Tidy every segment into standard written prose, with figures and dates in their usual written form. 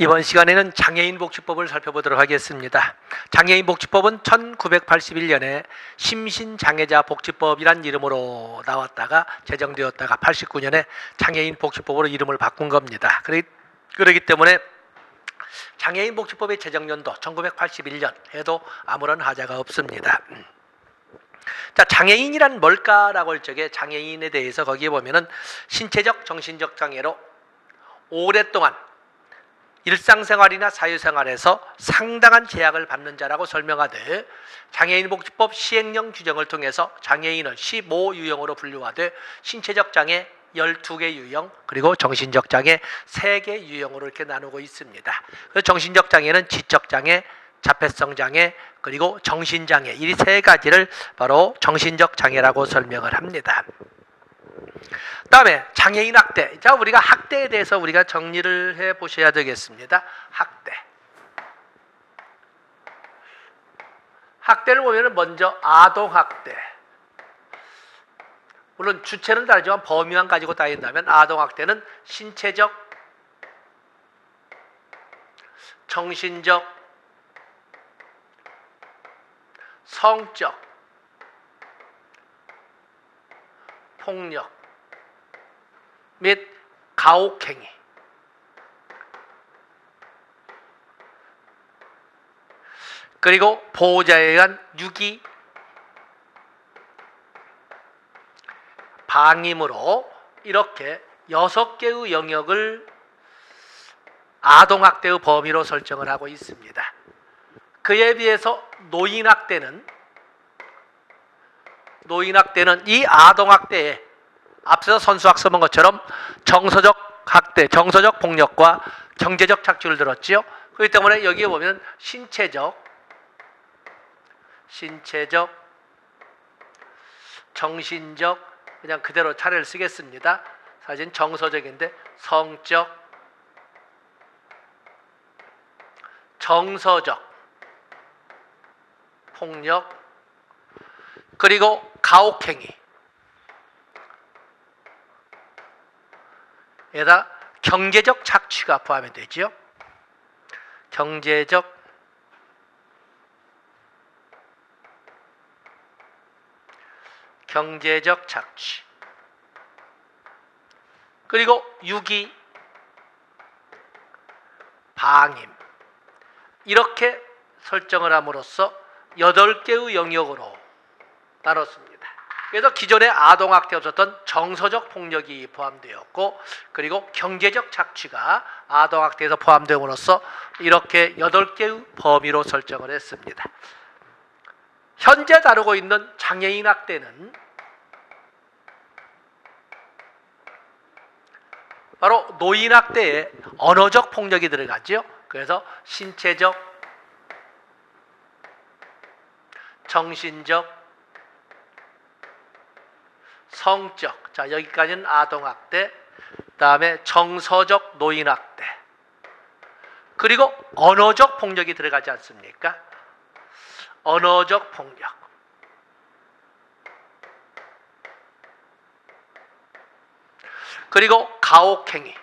이번 시간에는 장애인복지법을 살펴보도록 하겠습니다. 장애인복지법은 1981년에 심신장애자복지법이란 이름으로 나왔다가 제정되었다가 89년에 장애인복지법으로 이름을 바꾼 겁니다. 그렇기 때문에 장애인복지법의 제정연도 1981년 해도 아무런 하자가 없습니다. 자, 장애인이란 뭘까라고 할 적에 장애인에 대해서 거기에 보면은 신체적, 정신적 장애로 오랫동안 일상생활이나 사회생활에서 상당한 제약을 받는 자라고 설명하되 장애인복지법 시행령 규정을 통해서 장애인을 15유형으로 분류하되 신체적 장애 12개 유형 그리고 정신적 장애 3개 유형으로 이렇게 나누고 있습니다. 그래서 정신적 장애는 지적 장애, 자폐성 장애 그리고 정신장애 이 세 가지를 바로 정신적 장애라고 설명을 합니다. 다음에 장애인 학대. 자, 우리가 학대에 대해서 우리가 정리를 해 보셔야 되겠습니다. 학대. 학대를 보면 먼저 아동학대. 물론 주체는 다르지만 범위만 가지고 따진다면 아동학대는 신체적, 정신적, 성적, 폭력 및 가혹행위 그리고 보호자에 의한 유기, 방임으로 이렇게 6개의 영역을 아동학대의 범위로 설정을 하고 있습니다. 그에 비해서 노인학대는 이 아동학대에 앞서 선수학 써본 것처럼 정서적 학대, 정서적 폭력과 경제적 착취를 들었지요. 그렇기 때문에 여기에 보면 신체적, 정신적 그냥 그대로 차례를 쓰겠습니다. 사실 정서적인데 성적, 정서적 폭력 그리고 가혹행위 에다 경제적 착취가 포함이 되죠. 경제적 착취 그리고 유기, 방임 이렇게 설정을 함으로써 8개의 영역으로 나눴습니다. 그래서 기존에 아동학대에 없었던 정서적 폭력이 포함되었고 그리고 경제적 착취가 아동학대에서 포함됨으로써 이렇게 8개의 범위로 설정을 했습니다. 현재 다루고 있는 장애인 학대는 바로 노인학대에 언어적 폭력이 들어가죠. 그래서 신체적, 정신적, 성적, 자 여기까지는 아동학대, 그 다음에 정서적 노인학대, 그리고 언어적 폭력이 들어가지 않습니까? 언어적 폭력, 그리고 가혹행위,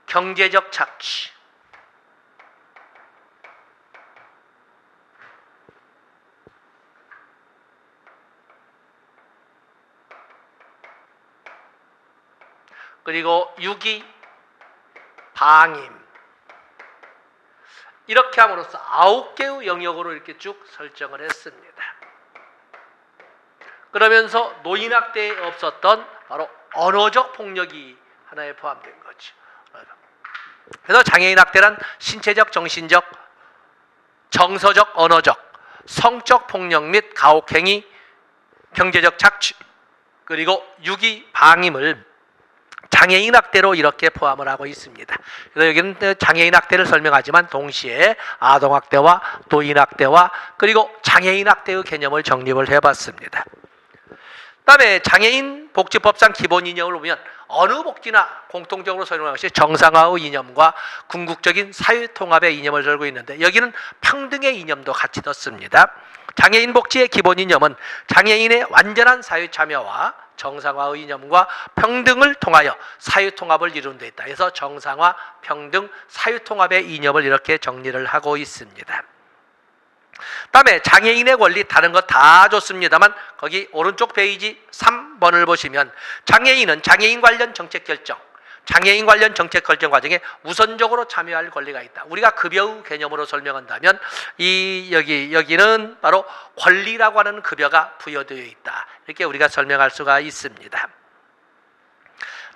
경제적 착취, 그리고 유기, 방임 이렇게 함으로써 9개의 영역으로 이렇게 쭉 설정을 했습니다. 그러면서 노인학대에 없었던 바로 언어적 폭력이 하나에 포함된 거죠. 그래서 장애인학대란 신체적, 정신적, 정서적, 언어적, 성적 폭력 및 가혹행위, 경제적 착취, 그리고 유기, 방임을 장애인 학대로 이렇게 포함을 하고 있습니다. 그래서 여기는 장애인 학대를 설명하지만 동시에 아동 학대와 노인 학대와 그리고 장애인 학대의 개념을 정립을 해봤습니다. 그다음에 장애인 복지법상 기본 이념을 보면 어느 복지나 공통적으로 설명한 것이 정상화의 이념과 궁극적인 사회통합의 이념을 들고 있는데 여기는 평등의 이념도 같이 넣습니다. 장애인 복지의 기본 이념은 장애인의 완전한 사회 참여와 정상화의 이념과 평등을 통하여 사회통합을 이루는 데 있다. 그래서 정상화, 평등, 사회통합의 이념을 이렇게 정리를 하고 있습니다. 다음에 장애인의 권리 다른 거 다 좋습니다만 거기 오른쪽 페이지 3번을 보시면 장애인은 장애인 관련 정책 결정, 장애인 관련 정책 결정 과정에 우선적으로 참여할 권리가 있다. 우리가 급여 개념으로 설명한다면 여기는 바로 권리라고 하는 급여가 부여되어 있다. 이렇게 우리가 설명할 수가 있습니다.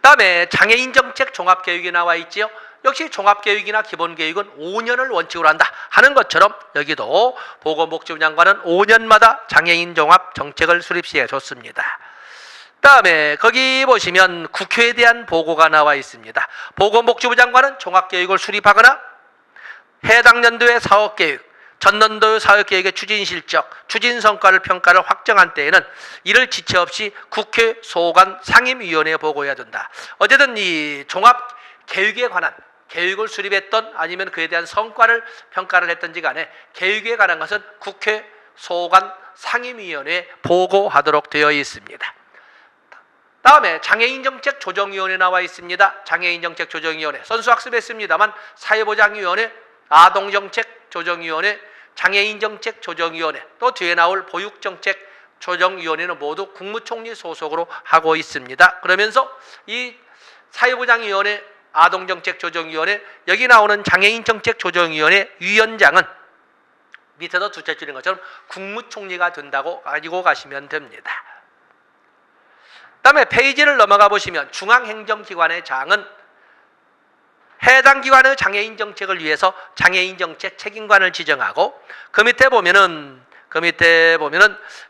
다음에 장애인 정책 종합계획이 나와 있지요. 역시 종합계획이나 기본계획은 5년을 원칙으로 한다 하는 것처럼 여기도 보건복지부 장관은 5년마다 장애인 종합 정책을 수립시해 줬습니다. 다음에 거기 보시면 국회에 대한 보고가 나와 있습니다. 보건복지부 장관은 종합계획을 수립하거나 해당 연도의 사업계획, 전년도의 사업계획의 추진 실적, 추진 성과를 평가를 확정한 때에는 이를 지체 없이 국회 소관 상임위원회에 보고해야 된다. 어쨌든 이 종합계획에 관한 계획을 수립했던 아니면 그에 대한 성과를 평가를 했던지 간에 계획에 관한 것은 국회 소관 상임위원회에 보고하도록 되어 있습니다. 다음에 장애인정책 조정위원회 나와 있습니다. 장애인정책 조정위원회, 선수학습했습니다만 사회보장위원회, 아동정책 조정위원회, 장애인정책 조정위원회, 또 뒤에 나올 보육정책 조정위원회는 모두 국무총리 소속으로 하고 있습니다. 그러면서 이 사회보장위원회, 아동정책조정위원회, 여기 나오는 장애인정책조정위원회 위원장은 밑에도 둘째 줄인 것처럼 국무총리가 된다고 가지고 가시면 됩니다. 다음에 페이지를 넘어가 보시면 중앙행정기관의 장은 해당 기관의 장애인 정책을 위해서 장애인 정책 책임관을 지정하고 그 밑에 보면은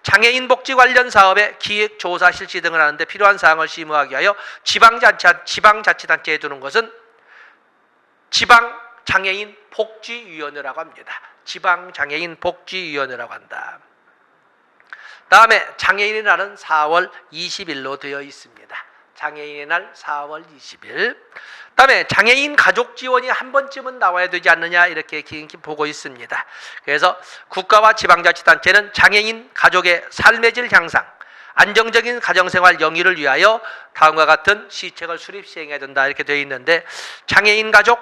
장애인 복지 관련 사업의 기획, 조사, 실시 등을 하는데 필요한 사항을 심의하기 위하여 지방자치단체에 두는 것은 지방장애인 복지위원회라고 합니다. 지방장애인 복지위원회라고 한다. 다음에 장애인의 날은 4월 20일로 되어 있습니다. 장애인의 날 4월 20일. 다음에 장애인 가족 지원이 한 번쯤은 나와야 되지 않느냐 이렇게 보고 있습니다. 그래서 국가와 지방자치단체는 장애인 가족의 삶의 질 향상, 안정적인 가정생활 영위를 위하여 다음과 같은 시책을 수립 시행해야 된다 이렇게 되어 있는데 장애인 가족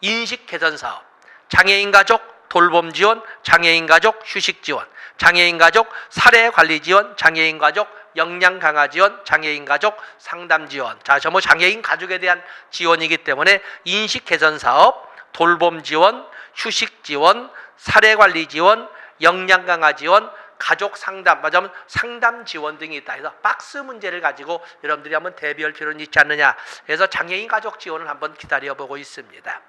인식 개선 사업, 장애인 가족 돌봄 지원, 장애인 가족 휴식 지원, 장애인 가족 사례 관리 지원, 장애인 가족 역량 강화 지원, 장애인 가족 상담 지원. 자, 전부 장애인 가족에 대한 지원이기 때문에 인식 개선 사업, 돌봄 지원, 휴식 지원, 사례 관리 지원, 역량 강화 지원, 가족 상담, 맞으면 상담 지원 등이 있다. 그래서 박스 문제를 가지고 여러분들이 한번 대비할 필요는 있지 않느냐. 그래서 장애인 가족 지원을 한번 기다려보고 있습니다.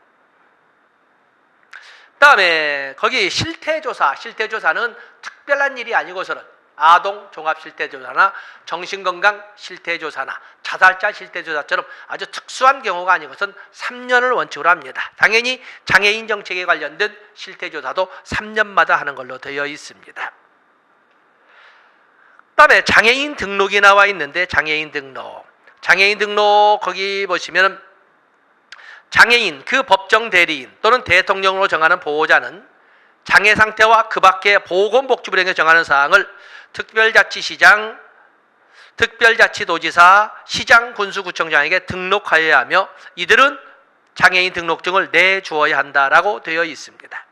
다음에 거기 실태조사, 실태조사는 특별한 일이 아니고서는 아동 종합 실태조사나 정신건강 실태조사나 자살자 실태조사처럼 아주 특수한 경우가 아니고선 3년을 원칙으로 합니다. 당연히 장애인 정책에 관련된 실태조사도 3년마다 하는 걸로 되어 있습니다. 그다음에 장애인 등록이 나와 있는데 장애인 등록 거기 보시면 장애인 그 법정 대리인 또는 대통령으로 정하는 보호자는 장애 상태와 그 밖의 보건복지부령에 정하는 사항을 특별자치시장, 특별자치도지사, 시장, 군수구청장에게 등록하여야 하며 이들은 장애인 등록증을 내주어야 한다라고 되어 있습니다.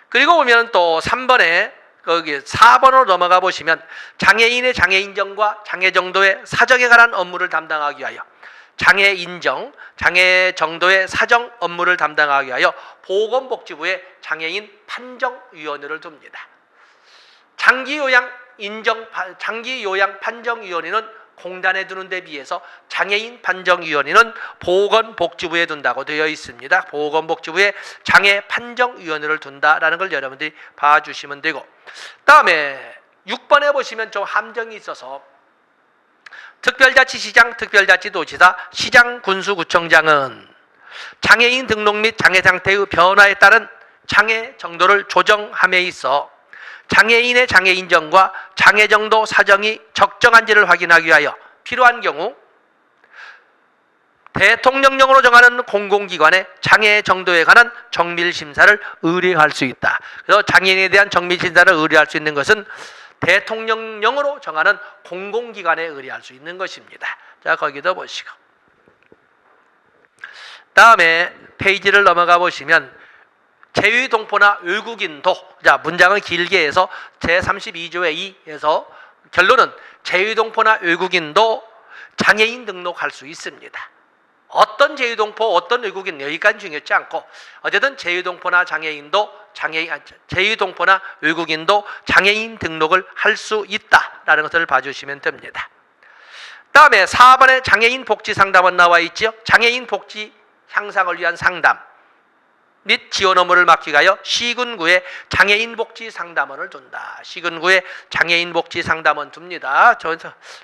그리고 보면 또 3번에 거기 4번으로 넘어가 보시면 장애인의 장애인정과 장애정도의 사정에 관한 업무를 담당하기 위하여 장애인정, 장애정도의 사정 업무를 담당하기 위하여 보건복지부에 장애인 판정위원회를 둡니다. 장기요양 판정위원회는 공단에 두는 데 비해서 장애인 판정위원회는 보건복지부에 둔다고 되어 있습니다. 보건복지부에 장애 판정위원회를 둔다라는 걸 여러분들이 봐주시면 되고, 다음에 6번에 보시면 좀 함정이 있어서 특별자치시장, 특별자치도지사, 시장, 군수구청장은 장애인 등록 및 장애 상태의 변화에 따른 장애 정도를 조정함에 있어 장애인의 장애 인정과 장애 정도 사정이 적정한지를 확인하기 위하여 필요한 경우 대통령령으로 정하는 공공기관의 장애 정도에 관한 정밀심사를 의뢰할 수 있다. 그래서 장애인에 대한 정밀심사를 의뢰할 수 있는 것은 대통령령으로 정하는 공공기관에 의뢰할 수 있는 것입니다. 자, 거기도 보시고. 다음에 페이지를 넘어가 보시면 제외동포나 외국인도, 자, 문장을 길게 해서 제32조의 2에서 결론은 제외동포나 외국인도 장애인 등록할 수 있습니다. 어떤 제외동포, 어떤 외국인, 여기까지 중요하지 않고 어쨌든 제외동포나 제외동포나 외국인도 장애인 등록을 할 수 있다라는 것을 봐주시면 됩니다. 다음에 4번에 장애인 복지 상담원 나와 있지요. 장애인 복지 향상을 위한 상담 및 지원 업무를 맡기기 위하여 시군구에 장애인 복지 상담원을 둔다. 시군구에 장애인 복지 상담원 둡니다.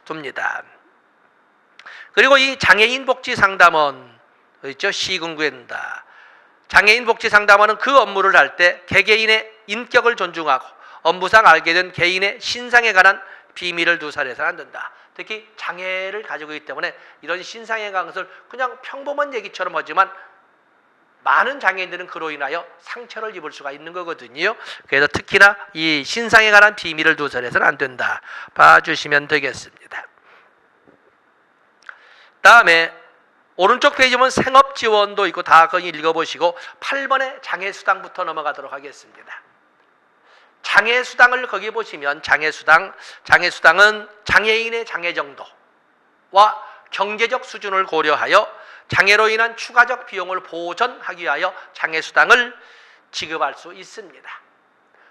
둡니다. 그리고 이 장애인 복지 상담원 있죠? 시군구에 둔다. 장애인 복지 상담원은 그 업무를 할 때 개개인의 인격을 존중하고 업무상 알게 된 개인의 신상에 관한 비밀을 누설해서는 안 된다. 특히 장애를 가지고 있기 때문에 이런 신상에 관한 것을 그냥 평범한 얘기처럼 하지만 많은 장애인들은 그로 인하여 상처를 입을 수가 있는 거거든요. 그래서 특히나 이 신상에 관한 비밀을 누설해서는 안 된다. 봐주시면 되겠습니다. 다음에 오른쪽 페이지 보면 생업지원도 있고 다 거기 읽어보시고 8번에 장애수당부터 넘어가도록 하겠습니다. 장애수당을 거기 보시면 장애수당은 장애인의 장애 정도와 경제적 수준을 고려하여 장애로 인한 추가적 비용을 보전하기 위하여 장애수당을 지급할 수 있습니다.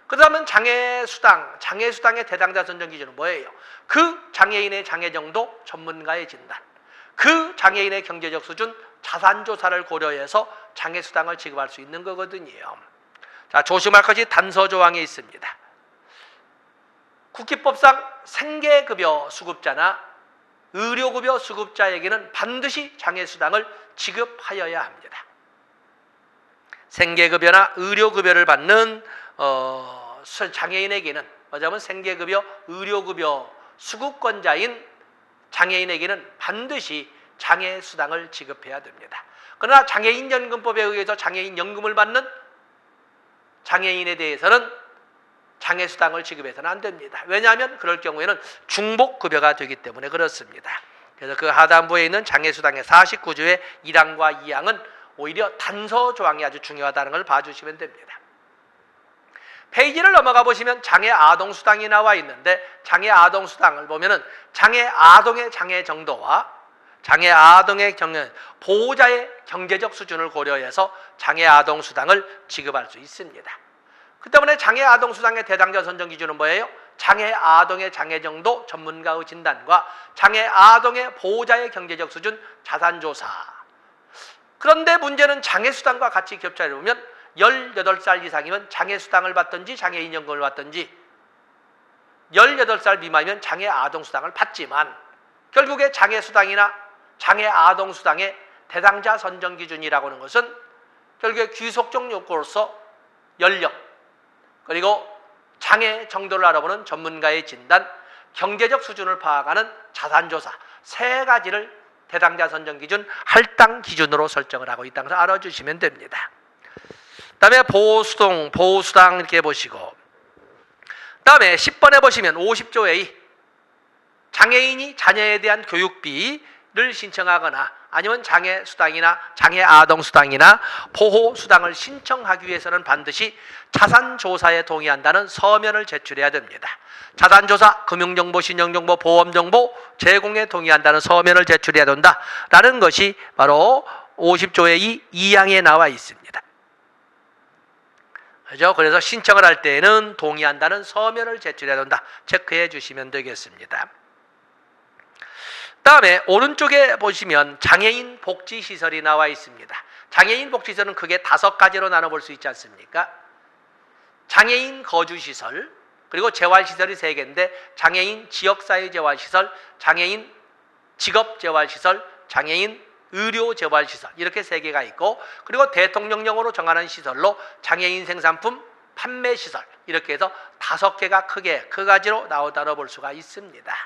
그다음은 장애수당의 대상자 선정 기준은 뭐예요? 그 장애인의 장애 정도 전문가의 진단, 그 장애인의 경제적 수준 자산조사를 고려해서 장애수당을 지급할 수 있는 거거든요. 자, 조심할 것이 단서조항에 있습니다. 국기법상 생계급여 수급자나 의료급여 수급자에게는 반드시 장애수당을 지급하여야 합니다. 생계급여나 의료급여를 받는 장애인에게는, 말하자면 생계급여, 의료급여 수급권자인 장애인에게는 반드시 장애수당을 지급해야 됩니다. 그러나 장애인연금법에 의해서 장애인연금을 받는 장애인에 대해서는 장애수당을 지급해서는 안 됩니다. 왜냐하면 그럴 경우에는 중복급여가 되기 때문에 그렇습니다. 그래서 그 하단부에 있는 장애수당의 49조의 1항과 2항은 오히려 단서조항이 아주 중요하다는 걸 봐주시면 됩니다. 페이지를 넘어가 보시면 장애아동수당이 나와 있는데 장애아동수당을 보면은 장애아동의 장애 정도와 장애아동의 보호자의 경제적 수준을 고려해서 장애아동수당을 지급할 수 있습니다. 그 때문에 장애아동수당의 대상자 선정 기준은 뭐예요? 장애아동의 장애 정도 전문가의 진단과 장애아동의 보호자의 경제적 수준 자산조사. 그런데 문제는 장애수당과 같이 겹쳐져 보면 18살 이상이면 장애수당을 받든지 장애인연금을 받든지 18살 미만이면 장애아동수당을 받지만 결국에 장애수당이나 장애아동수당의 대상자 선정 기준이라고 하는 것은 결국에 귀속적 요건으로서 연령 그리고 장애 정도를 알아보는 전문가의 진단, 경제적 수준을 파악하는 자산조사 세 가지를 대상자 선정 기준, 할당 기준으로 설정을 하고 있다는 것을 알아주시면 됩니다. 그 다음에 보호수당 이렇게 보시고 다음에 10번에 보시면 50조의 장애인이 자녀에 대한 교육비를 신청하거나 아니면 장애수당이나 장애아동수당이나 보호수당을 신청하기 위해서는 반드시 자산조사에 동의한다는 서면을 제출해야 됩니다. 자산조사, 금융정보, 신용정보, 보험정보 제공에 동의한다는 서면을 제출해야 된다라는 것이 바로 50조의 2항에 나와 있습니다. 그렇죠? 그래서 신청을 할 때에는 동의한다는 서면을 제출해야 된다. 체크해 주시면 되겠습니다. 다음에 오른쪽에 보시면 장애인 복지시설이 나와 있습니다. 장애인 복지시설은 크게 5가지로 나눠볼 수 있지 않습니까? 장애인 거주시설, 그리고 재활시설이 3개인데 장애인 지역사회재활시설, 장애인 직업재활시설, 장애인 의료재활시설 이렇게 3개가 있고 그리고 대통령령으로 정하는 시설로 장애인 생산품, 판매시설 이렇게 해서 5개가 크게 그 가지로 나오다로 볼 수가 있습니다.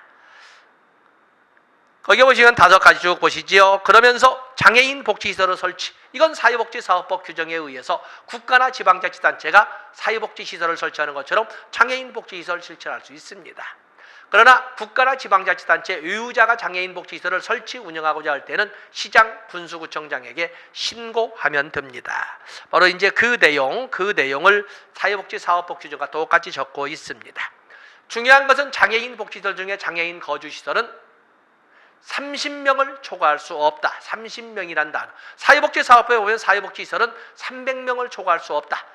거기 보시면 5가지 쭉 보시지요. 그러면서 장애인 복지시설의 설치, 이건 사회복지사업법 규정에 의해서 국가나 지방자치단체가 사회복지시설을 설치하는 것처럼 장애인 복지시설을 실천할 수 있습니다. 그러나 국가나 지방자치단체 의무자가 장애인 복지시설을 설치 운영하고자 할 때는 시장, 군수구청장에게 신고하면 됩니다. 바로 이제 그 내용을 사회복지사업법 규정과 똑같이 적고 있습니다. 중요한 것은 장애인 복지시설 중에 장애인 거주시설은 30명을 초과할 수 없다. 30명이란 단어. 사회복지사업부에 보면 사회복지시설은 300명을 초과할 수 없다.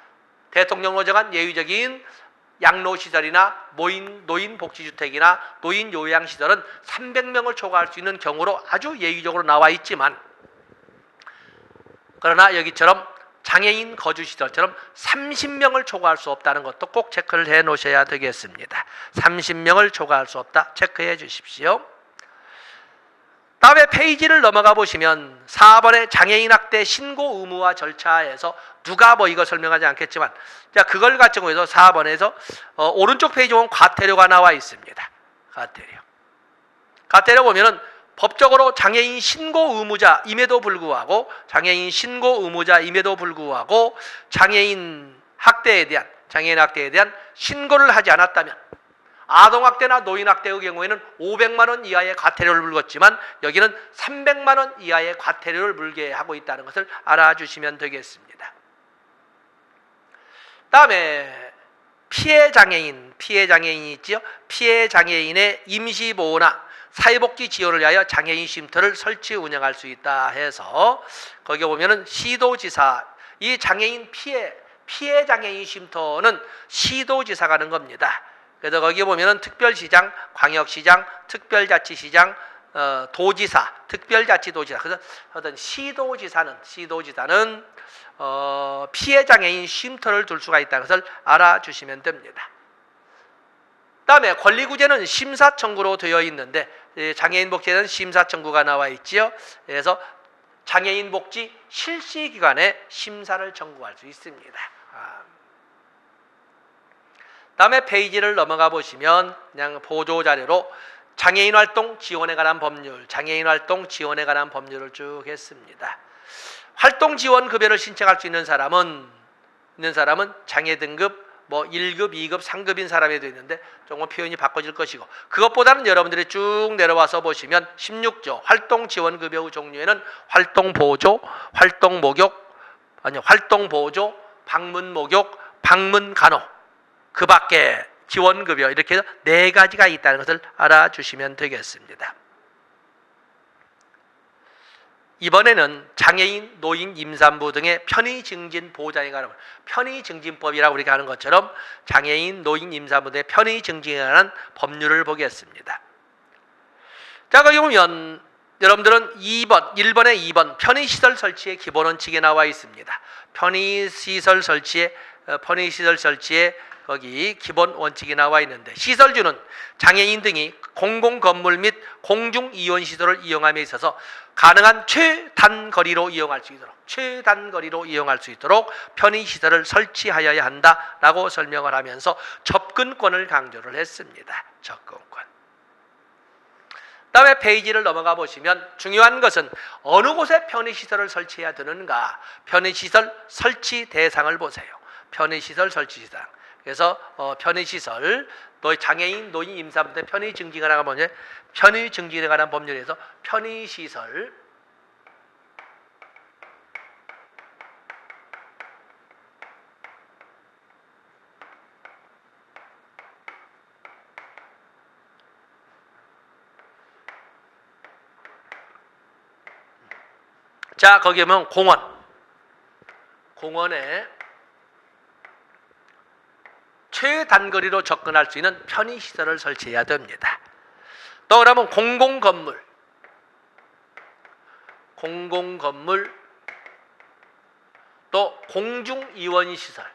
대통령으로 정한 예외적인 양로시설이나 노인복지주택이나 노인요양시설은 300명을 초과할 수 있는 경우로 아주 예외적으로 나와 있지만, 그러나 여기처럼 장애인 거주시설처럼 30명을 초과할 수 없다는 것도 꼭 체크를 해 놓으셔야 되겠습니다. 30명을 초과할 수 없다. 체크해 주십시오. 다음에 페이지를 넘어가 보시면 4번의 장애인 학대 신고 의무와 절차에서 누가 이거 설명하지 않겠지만, 자, 그걸 가지고 해서 4번에서 오른쪽 페이지 보면 과태료가 나와 있습니다. 과태료 보면은 법적으로 장애인 신고 의무자임에도 불구하고 장애인 학대에 대한 신고를 하지 않았다면, 아동학대나 노인학대의 경우에는 500만 원 이하의 과태료를 물었지만 여기는 300만 원 이하의 과태료를 물게 하고 있다는 것을 알아주시면 되겠습니다. 다음에 피해장애인이 있지요. 피해장애인의 임시보호나 사회복지 지원을 위하여 장애인 쉼터를 설치 운영할 수 있다 해서 거기 보면은 시도지사, 이 장애인 피해 장애인 쉼터는 시도지사가 하는 겁니다. 그래서 거기 보면은 특별시장, 광역시장, 특별자치시장, 도지사, 특별자치도지사. 그래서 어떤 시도지사는 피해 장애인 쉼터를 둘 수가 있다는 것을 알아주시면 됩니다. 다음에 권리구제는 심사청구로 되어 있는데, 장애인 복지에는 심사청구가 나와 있지요. 그래서 장애인 복지 실시기관에 심사를 청구할 수 있습니다. 다음에 페이지를 넘어가 보시면 그냥 보조자료로 장애인 활동 지원에 관한 법률을 쭉 했습니다. 활동 지원 급여를 신청할 수 있는 사람은 장애 등급 1급, 2급, 3급인 사람이 되어 있는데 조금 표현이 바꿔질 것이고, 그것보다는 여러분들이 쭉 내려와서 보시면 16조 활동 지원 급여의 종류에는 활동 보조, 방문 목욕, 방문 간호, 그 밖에 지원급여, 이렇게 해서 4가지가 있다는 것을 알아주시면 되겠습니다. 이번에는 장애인, 노인, 임산부 등의 편의증진 보장에 관한 편의증진법이라고 우리가 하는 것처럼 장애인, 노인, 임산부 등의 편의증진에 관한 법률을 보겠습니다. 자, 거기 보면 여러분들은 1번에 2번 편의시설 설치의 기본 원칙에 나와 있습니다. 편의시설 설치에 거기 기본 원칙이 나와 있는데, 시설주는 장애인 등이 공공건물 및 공중이용시설을 이용함에 있어서 가능한 최단거리로 이용할 수 있도록 편의시설을 설치하여야 한다라고 설명을 하면서 접근권을 강조를 했습니다. 접근권. 다음에 페이지를 넘어가 보시면 중요한 것은 어느 곳에 편의시설을 설치해야 되는가, 편의시설 설치 대상을 보세요. 편의시설 설치 대상. 그래서 편의시설, 장애인, 노인, 임산부 등 편의증진에 관한 법률에서 편의시설, 자, 거기 보면 공원에 최단거리로 접근할 수 있는 편의시설을 설치해야 됩니다. 또 그러면 공공건물, 또 공중이용시설,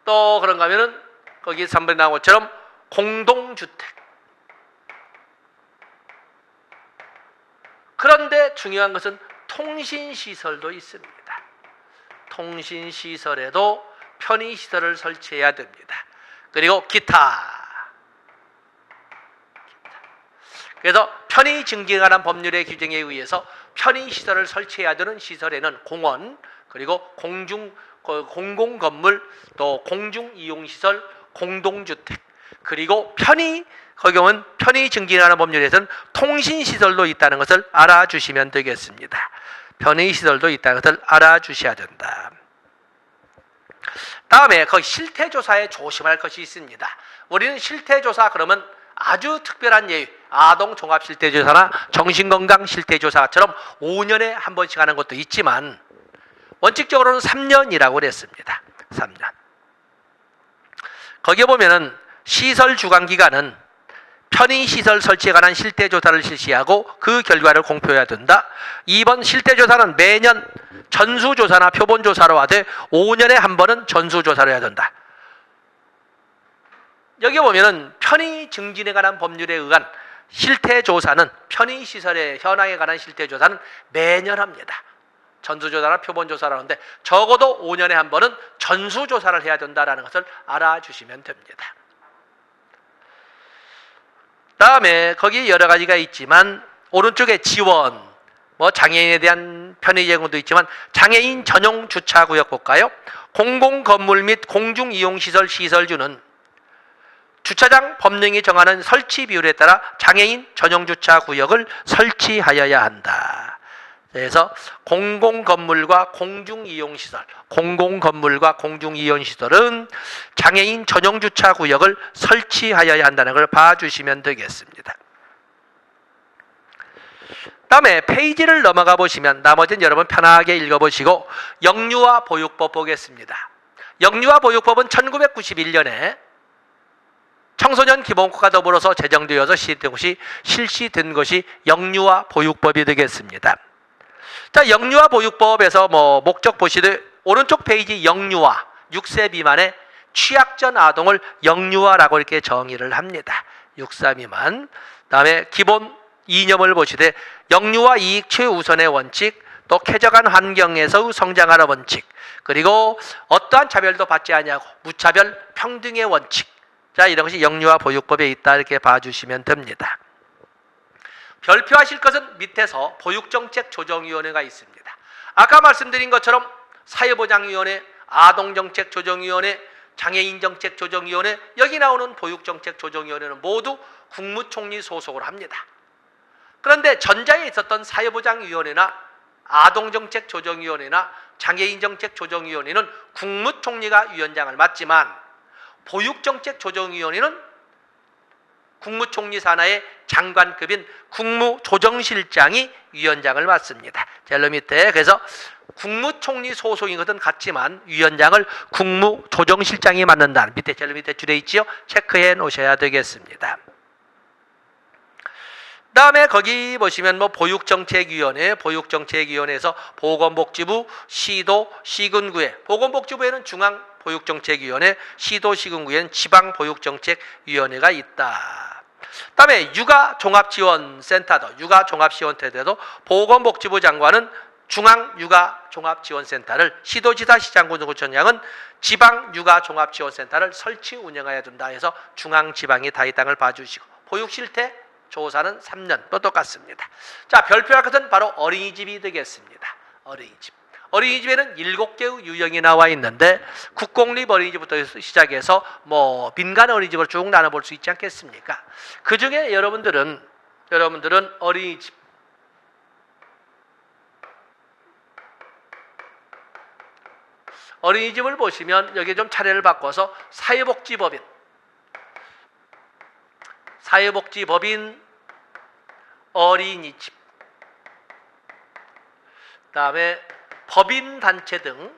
또 그런가 하면은 거기 3번에 나온 것처럼 공동주택. 그런데 중요한 것은 통신시설도 있습니다. 통신시설에도 편의시설을 설치해야 됩니다. 그리고 기타. 그래서 편의증기에 관한 법률의 규정에 의해서 편의시설을 설치해야 되는 시설에는 공원, 그리고 공공건물, 또 공중이용시설, 공동주택, 그리고 거기 오면 편의증기에 관한 법률에서는 통신시설도 있다는 것을 알아주시면 되겠습니다. 편의시설도 있다는 것을 알아주셔야 된다. 다음에 그 실태조사에 조심할 것이 있습니다. 우리는 실태조사 그러면 아주 특별한 예외, 아동종합실태조사나 정신건강실태조사처럼 5년에 한 번씩 하는 것도 있지만 원칙적으로는 3년이라고 그랬습니다. 3년. 거기에 보면은 시설 주관기관은 편의시설 설치에 관한 실태조사를 실시하고 그 결과를 공표해야 된다. 2번 실태조사는 매년 전수조사나 표본조사로 하되 5년에 한 번은 전수조사를 해야 된다. 여기 보면은 편의증진에 관한 법률에 의한 실태조사는 편의시설의 현황에 관한 실태조사는 매년 합니다. 전수조사나 표본조사를 하는데 적어도 5년에 한 번은 전수조사를 해야 된다는 것을 알아주시면 됩니다. 다음에 거기 여러 가지가 있지만 오른쪽에 지원, 장애인에 대한 편의 제공도 있지만 장애인 전용 주차구역 볼까요? 공공건물 및 공중이용시설 시설주는 주차장 법령이 정하는 설치 비율에 따라 장애인 전용 주차구역을 설치하여야 한다. 그래서 공공건물과 공중이용시설은 장애인 전용 주차구역을 설치하여야 한다는 걸 봐주시면 되겠습니다. 다음에 페이지를 넘어가 보시면 나머지는 여러분 편하게 읽어보시고 영유아 보육법 보겠습니다. 영유아 보육법은 1991년에 청소년 기본법과 더불어서 제정되어서 실시된 것이 영유아 보육법이 되겠습니다. 자, 영유아 보육법에서 목적 보시되 오른쪽 페이지 영유아 6세 미만의 취약전 아동을 영유아라고 이렇게 정의를 합니다. 6세 미만. 다음에 기본 이념을 보시되 영유아 이익 최우선의 원칙, 또 쾌적한 환경에서 성장하는 원칙, 그리고 어떠한 차별도 받지 아니하고 무차별 평등의 원칙. 자, 이런 것이 영유아 보육법에 있다 이렇게 봐주시면 됩니다. 별표하실 것은 밑에서 보육정책조정위원회가 있습니다. 아까 말씀드린 것처럼 사회보장위원회, 아동정책조정위원회, 장애인정책조정위원회, 여기 나오는 보육정책조정위원회는 모두 국무총리 소속으로 합니다. 그런데 전자에 있었던 사회보장위원회나 아동정책조정위원회나 장애인정책조정위원회는 국무총리가 위원장을 맡지만 보육정책조정위원회는 국무총리 산하의 장관급인 국무조정실장이 위원장을 맡습니다. 제일 밑에 그래서 국무총리 소속인 것은 같지만 위원장을 국무조정실장이 맡는다는 밑에 제일 밑에 줄에 있지요. 체크해 놓으셔야 되겠습니다. 다음에 거기 보시면 보육정책위원회에서 보건복지부, 시도, 시군구회, 보건복지부에는 중앙보육정책위원회, 시도, 시군구에는 지방보육정책위원회가 있다. 다음에 육아종합지원센터도 보건복지부 장관은 중앙육아종합지원센터를, 시도지사, 시장군구청장은 지방육아종합지원센터를 설치 운영해야 된다 해서 중앙지방이 다 이 땅을 봐주시고 보육실태 조사는 3년 또 똑같습니다. 자, 별표할 것은 바로 어린이집이 되겠습니다. 어린이집에는 7개의 유형이 나와 있는데 국공립 어린이집부터 시작해서 민간 어린이집으로 쭉 나눠볼 수 있지 않겠습니까? 그 중에 여러분들은 어린이집을 보시면 여기 좀 차례를 바꿔서 사회복지법인, 어린이집, 그다음에 법인단체 등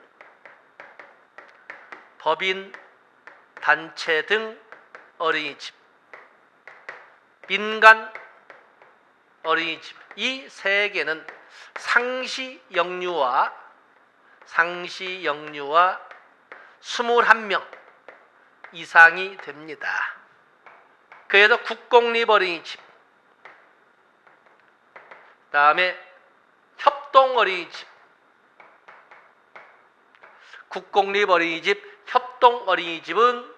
어린이집, 민간 어린이집, 이 세 개는 상시 영유아 21명 이상이 됩니다. 그래서 국공립 어린이집, 다음에 협동어린이집, 국공립어린이집, 협동어린이집은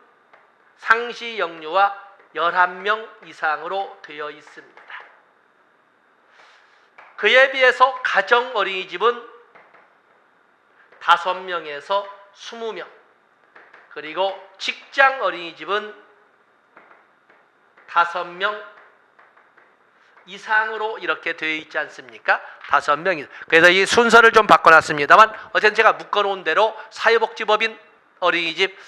상시 영유아 11명 이상으로 되어 있습니다. 그에 비해서 가정어린이집은 5명에서 20명, 그리고 직장어린이집은 5명 이상으로 이렇게 되어 있지 않습니까? 5명이. 그래서 이 순서를 좀 바꿔놨습니다만 어쨌든 제가 묶어놓은 대로 사회복지법인 어린이집,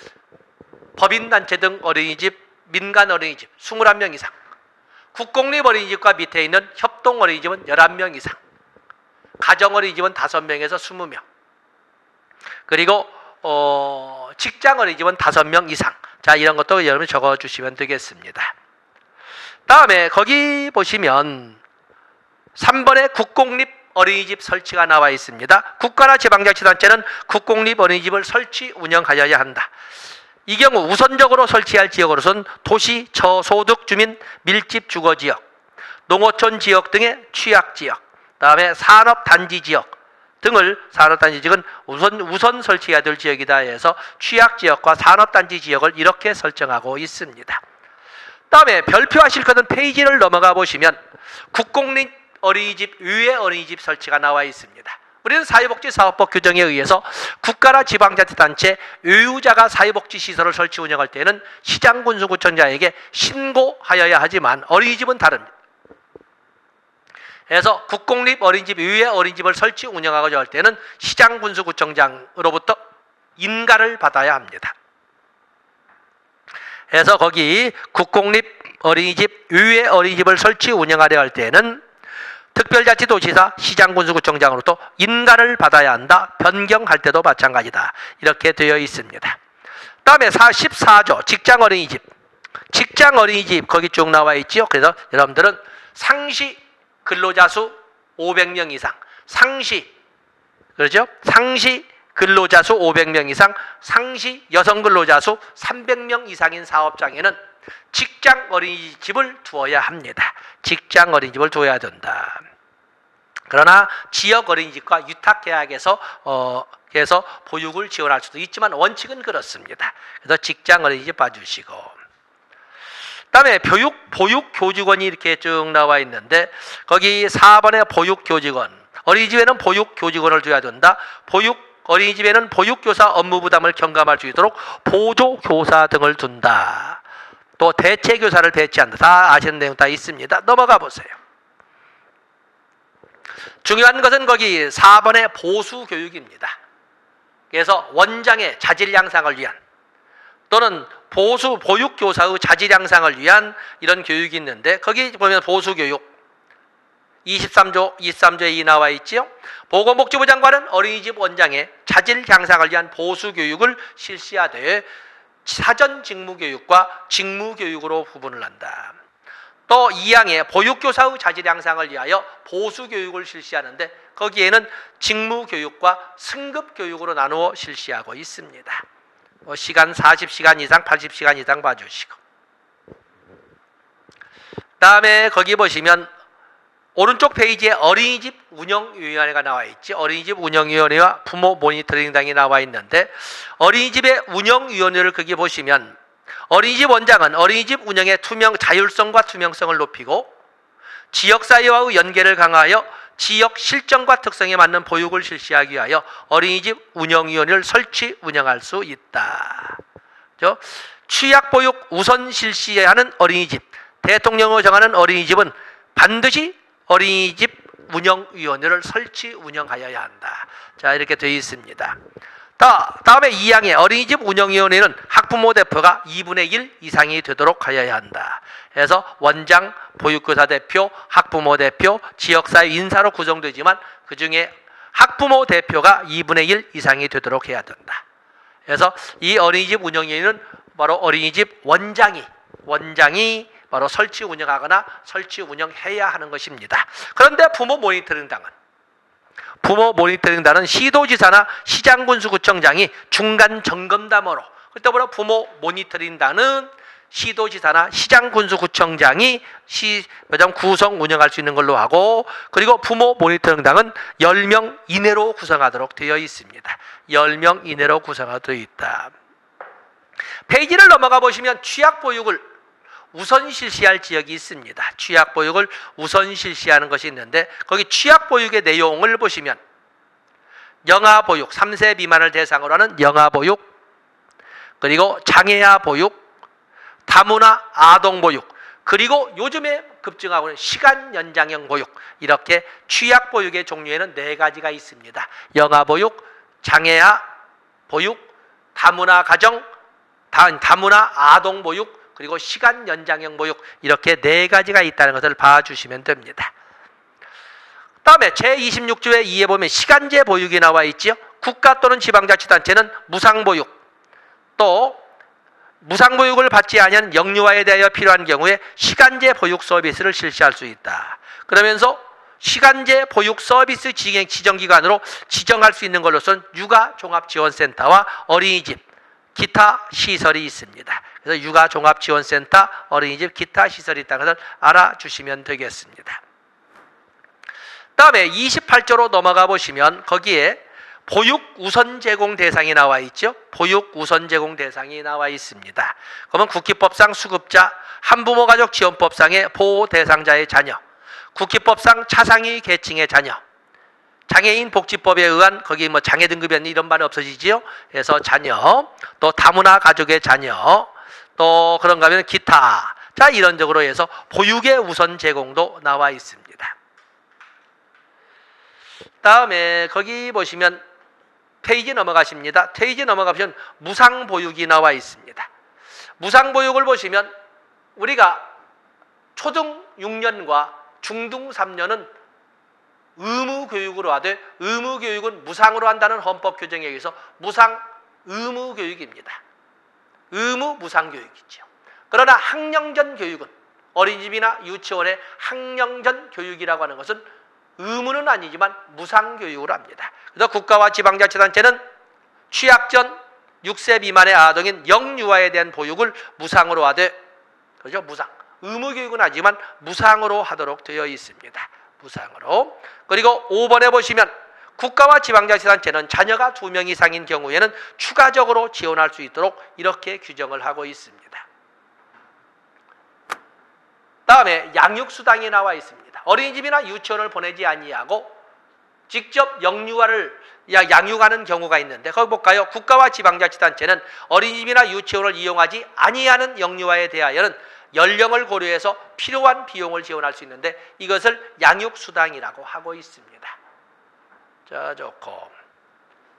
법인단체 등 어린이집, 민간어린이집 21명 이상, 국공립어린이집과 밑에 있는 협동어린이집은 11명 이상, 가정어린이집은 5명에서 20명, 그리고 직장어린이집은 5명 이상. 자, 이런 것도 여러분이 적어주시면 되겠습니다. 다음에 거기 보시면 3번에 국공립어린이집 설치가 나와 있습니다. 국가나 지방자치단체는 국공립어린이집을 설치 운영하여야 한다. 이 경우 우선적으로 설치할 지역으로서는 도시, 저소득 주민 밀집 주거지역, 농어촌 지역 등의 취약지역, 다음에 산업단지 지역 등을, 산업단지 지역은 우선 설치해야 될 지역이다 해서 취약지역과 산업단지 지역을 이렇게 설정하고 있습니다. 다음에 별표하실 것은 페이지를 넘어가 보시면 국공립 어린이집, 의회 어린이집 설치가 나와 있습니다. 우리는 사회복지사업법 규정에 의해서 국가나 지방자치단체 의무자가 사회복지시설을 설치 운영할 때는 시장군수구청장에게 신고하여야 하지만 어린이집은 다릅니다. 그래서 국공립 어린이집, 의회 어린이집을 설치 운영하고자 할 때는 시장군수구청장으로부터 인가를 받아야 합니다. 그래서 거기 국공립 어린이집, 의회 어린이집을 설치 운영하려 할 때는 특별자치도지사, 시장군수구청장으로부터 인가를 받아야 한다. 변경할 때도 마찬가지다. 이렇게 되어 있습니다. 다음에 14조 직장어린이집. 직장어린이집 거기 쭉 나와 있죠. 그래서 여러분들은 상시 근로자 수 500명 이상, 상시, 그렇죠? 상시 근로자 수 500명 이상, 상시 여성 근로자 수 300명 이상인 사업장에는 직장 어린이집을 두어야 합니다. 직장 어린이집을 두어야 된다. 그러나 지역 어린이집과 유탁계약에서 해서 보육을 지원할 수도 있지만 원칙은 그렇습니다. 그래서 직장 어린이집 봐주시고, 그다음에 보육교직원이 이렇게 쭉 나와 있는데 거기 4번에 보육교직원, 어린이집에는 보육교직원을 둬야 된다. 어린이집에는 보육교사 업무 부담을 경감할 수 있도록 보조교사 등을 둔다. 또 대체교사를 배치한다. 다 아시는 내용 다 있습니다. 넘어가 보세요. 중요한 것은 거기 4번의 보수교육입니다. 그래서 원장의 자질 향상을 위한 또는 보육교사의 자질 향상을 위한 이런 교육이 있는데 거기 보면 보수교육 23조 23조에 이 나와 있지요. 보건복지부 장관은 어린이집 원장의 자질 향상을 위한 보수교육을 실시하되 사전 직무교육과 직무교육으로 구분을 한다. 또 2항에 보육교사의 자질 향상을 위하여 보수교육을 실시하는데 거기에는 직무교육과 승급교육으로 나누어 실시하고 있습니다. 시간 40시간 이상 80시간 이상 봐주시고, 다음에 거기 보시면 오른쪽 페이지에 어린이집 운영위원회가 나와 있지. 어린이집 운영위원회와 부모 모니터링당이 나와 있는데 어린이집의 운영위원회를 거기 보시면 어린이집 원장은 어린이집 운영의 자율성과 투명성을 높이고 지역사회와의 연계를 강화하여 지역 실정과 특성에 맞는 보육을 실시하기 위하여 어린이집 운영위원회를 설치 운영할 수 있다. 취약보육 우선 실시해야 하는 어린이집, 대통령이 정하는 어린이집은 반드시 어린이집 운영위원회를 설치 운영하여야 한다. 자, 이렇게 되어 있습니다. 다음에 2항에 어린이집 운영위원회는 학부모 대표가 2분의 1 이상이 되도록 하여야 한다. 그래서 원장, 보육교사 대표, 학부모 대표, 지역사회 인사로 구성되지만 그 중에 학부모 대표가 2분의 1 이상이 되도록 해야 된다. 그래서 이 어린이집 운영위원회는 바로 어린이집 원장이 바로 설치 운영하거나 설치 운영해야 하는 것입니다. 그런데 부모 모니터링단은 시도지사나 시장군수구청장이 중간 점검담으로, 그때 보면 부모 모니터링단은 시도지사나 시장군수구청장이 시배정 구성 운영할 수 있는 걸로 하고, 그리고 부모 모니터링당은 10명 이내로 구성하도록 되어 있습니다. 10명 이내로 구성하도록 되어 있다. 페이지를 넘어가 보시면 취약보육을 우선 실시할 지역이 있습니다. 취약보육을 우선 실시하는 것이 있는데, 거기 취약보육의 내용을 보시면 영아보육, 3세 미만을 대상으로 하는 영아보육, 그리고 장애아 보육, 다문화 아동보육, 그리고 요즘에 급증하고 있는 시간 연장형 보육, 이렇게 취약보육의 종류에는 4가지가 있습니다. 영아보육, 장애아 보육, 다문화 가정, 다문화 아동보육, 그리고 시간 연장형 보육, 이렇게 4가지가 있다는 것을 봐주시면 됩니다. 다음에 제26조의 2에 보면 시간제 보육이 나와 있죠. 국가 또는 지방자치단체는 무상보육, 또 무상보육을 받지 아니한 영유아에 대하여 필요한 경우에 시간제 보육 서비스를 실시할 수 있다. 그러면서 시간제 보육 서비스 지정기관으로 지정할 수 있는 것으로서는 육아종합지원센터와 어린이집, 기타 시설이 있습니다. 그래서 육아종합지원센터, 어린이집, 기타 시설이 있다는 것을 알아주시면 되겠습니다. 다음에 28조로 넘어가 보시면 거기에 보육 우선 제공 대상이 나와 있죠. 보육 우선 제공 대상이 나와 있습니다. 그러면 국기법상 수급자, 한부모 가족 지원법상의 보호 대상자의 자녀, 국기법상 차상위 계층의 자녀, 장애인 복지법에 의한 거기 뭐 장애 등급이 이런 말이 없어지지요. 그래서 자녀, 또 다문화 가족의 자녀, 또 그런가 하면 기타. 자, 이런 식으로 해서 보육의 우선 제공도 나와 있습니다. 다음에 거기 보시면 페이지 넘어가십니다. 페이지 넘어가시면 무상보육이 나와 있습니다. 무상보육을 보시면 우리가 초등 6년과 중등 3년은 의무교육으로 하되, 의무교육은 무상으로 한다는 헌법 규정에 의해서 무상 의무교육입니다. 의무 무상교육이죠. 그러나 학령전 교육은 어린이집이나 유치원의 학령전 교육이라고 하는 것은 의무는 아니지만 무상교육을 합니다. 그래서 국가와 지방자치단체는 취약전 6세 미만의 아동인 영유아에 대한 보육을 무상으로 하되, 그렇죠? 무상. 의무교육은 하지만 무상으로 하도록 되어 있습니다. 무상으로. 그리고 5번에 보시면 국가와 지방자치단체는 자녀가 2명 이상인 경우에는 추가적으로 지원할 수 있도록 이렇게 규정을 하고 있습니다. 다음에 양육수당이 나와 있습니다. 어린이집이나 유치원을 보내지 아니하고 직접 영유아를 양육하는 경우가 있는데, 거기 볼까요? 국가와 지방자치단체는 어린이집이나 유치원을 이용하지 아니하는 영유아에 대하여는 연령을 고려해서 필요한 비용을 지원할 수 있는데, 이것을 양육수당이라고 하고 있습니다. 자, 좋고.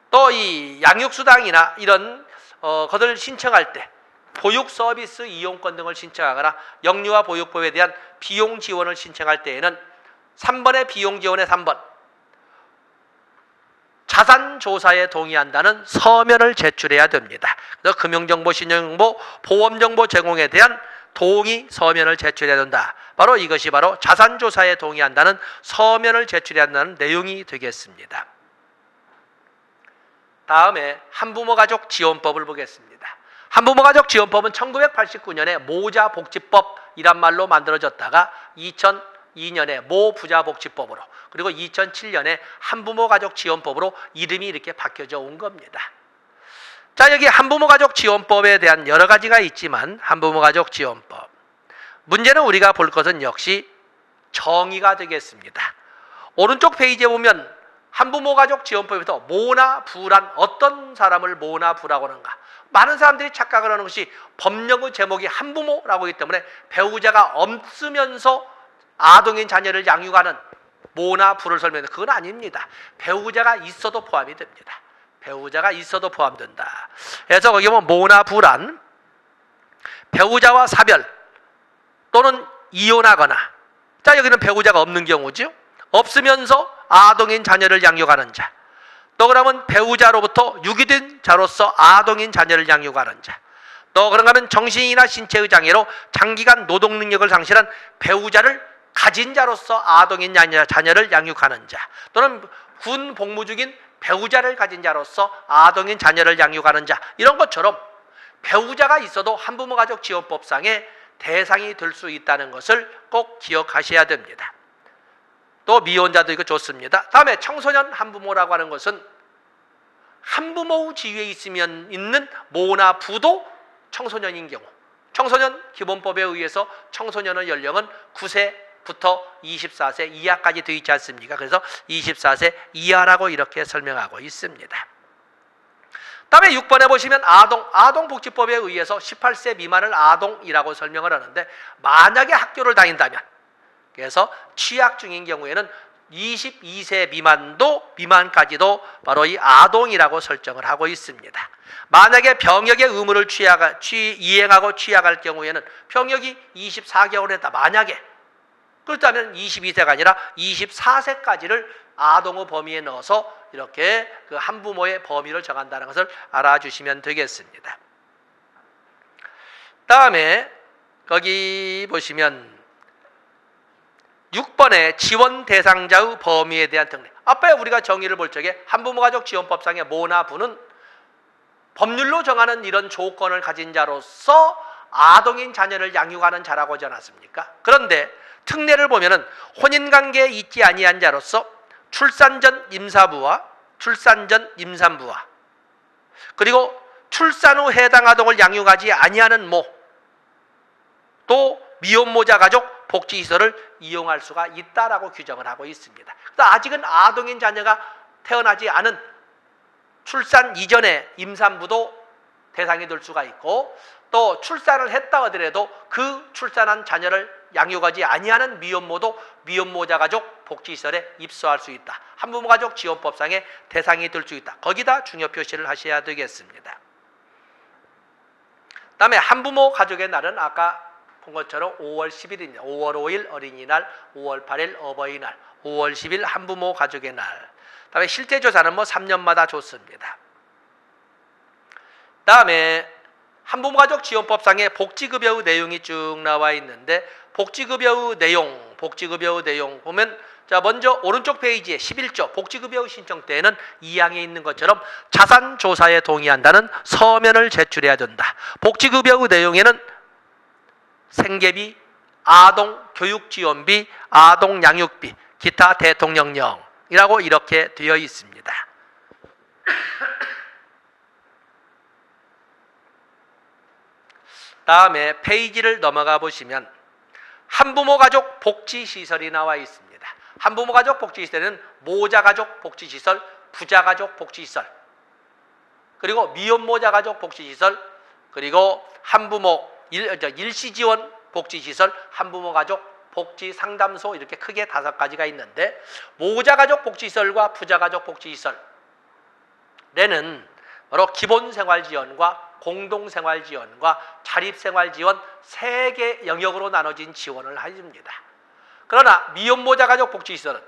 또 이 양육수당이나 이런 것을 신청할 때 보육 서비스 이용권 등을 신청하거나 영유아 보육법에 대한 비용 지원을 신청할 때에는 3번의 비용 지원의 3번, 자산 조사에 동의한다는 서면을 제출해야 됩니다. 그래서 금융정보, 신용정보, 보험정보 제공에 대한 동의 서면을 제출해야 된다. 바로 이것이 바로 자산 조사에 동의한다는 서면을 제출해야 한다는 내용이 되겠습니다. 다음에 한부모 가족 지원법을 보겠습니다. 한부모 가족 지원법은 1989년에 모자복지법이란 말로 만들어졌다가 2002년에 모부자복지법으로, 그리고 2007년에 한부모 가족 지원법으로 이름이 이렇게 바뀌어져 온 겁니다. 자, 여기 한부모 가족 지원법에 대한 여러 가지가 있지만, 한부모 가족 지원법 문제는 우리가 볼 것은 역시 정의가 되겠습니다. 오른쪽 페이지에 보면 한부모 가족 지원법에서 모나 부란, 어떤 사람을 모나 부라고 하는가. 많은 사람들이 착각을 하는 것이 법령의 제목이 한부모라고 하기 때문에 배우자가 없으면서 아동인 자녀를 양육하는 모나 부를 설명해서, 그건 아닙니다. 배우자가 있어도 포함이 됩니다. 배우자가 있어도 포함된다. 그래서 거기 보면 모나 부란 배우자와 사별 또는 이혼하거나, 자, 여기는 배우자가 없는 경우죠. 없으면서 아동인 자녀를 양육하는 자. 또 그러면 배우자로부터 유기된 자로서 아동인 자녀를 양육하는 자. 또 그런가 하면 정신이나 신체의 장애로 장기간 노동 능력을 상실한 배우자를 가진 자로서 아동인 자녀를 양육하는 자. 또는 군 복무 중인 배우자를 가진 자로서 아동인 자녀를 양육하는 자. 이런 것처럼 배우자가 있어도 한부모가족지원법상의 대상이 될 수 있다는 것을 꼭 기억하셔야 됩니다. 또 미혼자도 이거 좋습니다. 다음에 청소년 한부모라고 하는 것은 한부모 지위에 있는 모나 부도 청소년인 경우, 청소년 기본법에 의해서 청소년의 연령은 9세부터 24세 이하까지 되어 있지 않습니까? 그래서 24세 이하라고 이렇게 설명하고 있습니다. 다음에 6번에 보시면 아동복지법에 의해서 18세 미만을 아동이라고 설명을 하는데, 만약에 학교를 다닌다면, 그래서 취학 중인 경우에는 22세 미만까지도 바로 이 아동이라고 설정을 하고 있습니다. 만약에 병역의 의무를 이행하고 취약할 경우에는 병역이 24개월 했다. 만약에 그렇다면 22세가 아니라 24세까지를 아동의 범위에 넣어서 이렇게 그 한부모의 범위를 정한다는 것을 알아주시면 되겠습니다. 다음에 거기 보시면 6번의 지원 대상자의 범위에 대한 특례. 앞에 우리가 정의를 볼 적에 한부모가족지원법상의 모나 부는 법률로 정하는 이런 조건을 가진 자로서 아동인 자녀를 양육하는 자라고 하지 않았습니까? 그런데 특례를 보면은 혼인관계에 있지 아니한 자로서 출산 전 임산부와 그리고 출산 후 해당 아동을 양육하지 아니하는 모, 또 미혼모자 가족 복지시설을 이용할 수가 있다라고 규정을 하고 있습니다. 아직은 아동인 자녀가 태어나지 않은 출산 이전의 임산부도 대상이 될 수가 있고, 또 출산을 했다 하더라도 그 출산한 자녀를 양육하지 아니하는 미혼모도 미혼모자 가족 복지시설에 입소할 수 있다. 한부모가족 지원법상의 대상이 될 수 있다. 거기다 중요 표시를 하셔야 되겠습니다. 다음에 한부모 가족의 날은 아까 본 것처럼 5월 10일입니다. 5월 5일 어린이날, 5월 8일 어버이날, 5월 10일 한부모 가족의 날. 다음에 실태조사는 3년마다 좋습니다. 다음에 한부모가족지원법상의 복지급여의 내용이 쭉 나와 있는데, 복지급여의 내용 보면, 자, 먼저 오른쪽 페이지에 11조 복지급여의 신청 때에는 2항에 있는 것처럼 자산조사에 동의한다는 서면을 제출해야 된다. 복지급여의 내용에는 생계비, 아동 교육지원비, 아동 양육비, 기타 대통령령이라고 이렇게 되어 있습니다. 다음에 페이지를 넘어가 보시면 한부모가족 복지시설이 나와 있습니다. 한부모가족 복지시설은 모자가족 복지시설, 부자가족 복지시설, 그리고 미혼모자가족 복지시설, 그리고 한부모 일시지원 복지시설, 한부모가족 복지상담소, 이렇게 크게 5가지가 있는데, 모자가족 복지시설과 부자가족 복지시설에는 바로 기본생활지원과 공동생활지원과 자립생활지원 3개 영역으로 나눠진 지원을 해줍니다. 그러나 미혼모자가족 복지시설은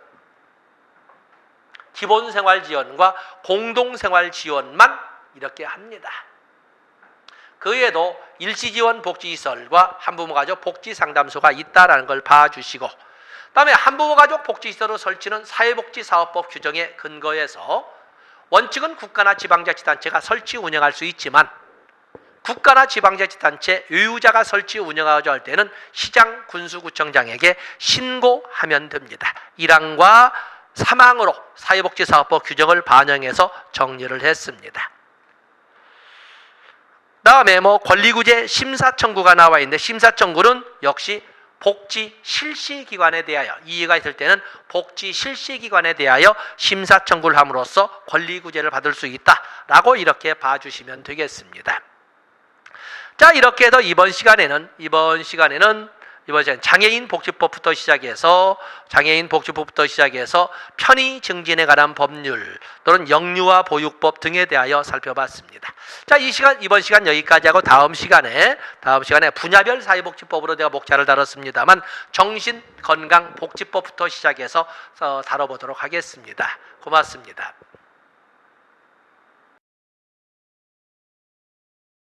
기본생활지원과 공동생활지원만 이렇게 합니다. 그 외에도 일시지원 복지시설과 한부모가족 복지상담소가 있다는 걸 봐주시고, 다음에 한부모가족 복지시설의 설치는 사회복지사업법 규정에 근거해서 원칙은 국가나 지방자치단체가 설치 운영할 수 있지만, 국가나 지방자치단체 유유자가 설치 운영하고자 할 때는 시장, 군수구청장에게 신고하면 됩니다. 1항과 3항으로 사회복지사업법 규정을 반영해서 정리를 했습니다. 다음에 권리구제 심사청구가 나와 있는데, 심사청구는 역시 복지 실시기관에 대하여, 이의가 있을 때는 복지 실시기관에 대하여 심사청구를 함으로써 권리구제를 받을 수 있다라고 이렇게 봐주시면 되겠습니다. 자, 이렇게 해서 이번 시간에는 장애인 복지법부터 시작해서 편의 증진에 관한 법률 또는 영유아 보육법 등에 대하여 살펴봤습니다. 자, 이번 시간 여기까지 하고 다음 시간에 분야별 사회복지법으로 내가 목차를 다뤘습니다만 정신건강복지법부터 시작해서 다뤄보도록 하겠습니다. 고맙습니다.